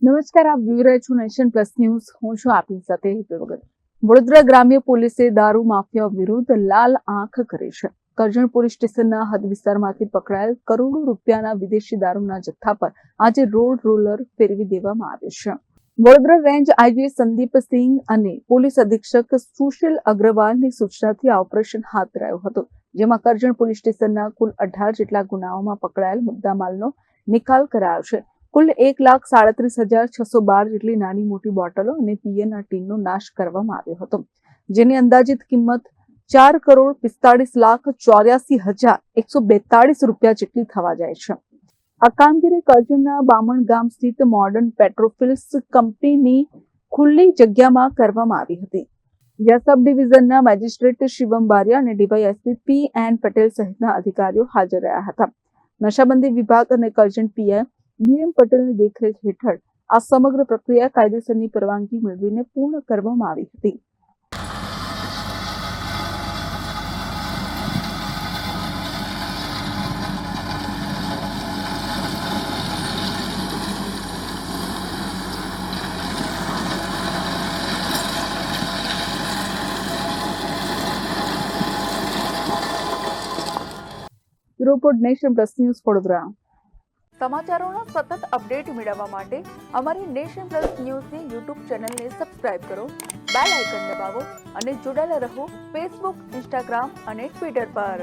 નમસ્કાર, આપ જોઈ રહ્યા છો નેશન પ્લસ ન્યૂઝ. હું છું આપની સાથે હેતલ વગર. વડોદરા ગ્રામ્ય પોલીસે દારૂ માફિયા વિરુદ્ધ લાલ આંખ કરી છે. કરજણ પોલીસ સ્ટેશનના હદ વિસ્તારમાંથી પકડાયેલ કરોડો રૂપિયાના વિદેશી દારૂના જથ્થા પર આજે રોડ રોલર ફેરવી દેવામાં આવ્યો છે. વડોદરા રેન્જ આઈજી સંદીપસિંહ અને પોલીસ અધિક્ષક સુશીલ અગ્રવાલની સૂચનાથી આ ઓપરેશન હાથ ધરાયું હતું, જેમાં કરજણ પોલીસ સ્ટેશનના કુલ 18 જેટલા ગુનાઓમાં પકડાયેલ મુદ્દામાલનો નિકાલ કરાયો છે. કુલ 1,37,612 જેટલી નાની મોટી બોટલો અને પિયરના ટીનનો નાશ કરવામાં આવ્યો હતો, જેની અંદાજિત કિંમત 4,45,84,142 રૂપિયા જેટલી થવા જાય છે. આ કામગીરી કરજણના બામણ ગામ સ્થિત મોડર્ન પેટ્રોફિલ્સ કંપનીની ખુલ્લી જગ્યામાં કરવામાં આવી હતી, જ્યાં સબ ડિવિઝનના મેજિસ્ટ્રેટ શિવમ બારિયા અને ડીવાયએસપી પી.એન. પટેલ સહિતના અધિકારીઓ હાજર રહ્યા હતા. નશાબંધી વિભાગ અને કરજણ પીઆઈ બીએમ પટેલની દેખરેખ હેઠળ આ સમગ્ર પ્રક્રિયા કાયદેસરની પરવાનગી મેળવીને પૂર્ણ કરવામાં આવી હતી. Report nation plus news Vadodara. સમાચારોના સતત અપડેટ મેળવવા માટે અમારી નેશન પ્લસ ન્યૂઝની યુટ્યુબ ચેનલને સબસ્ક્રાઇબ કરો, બેલ આઇકન દબાવો અને જોડાયેલા રહો ફેસબુક, ઇન્સ્ટાગ્રામ અને ટ્વિટર પર.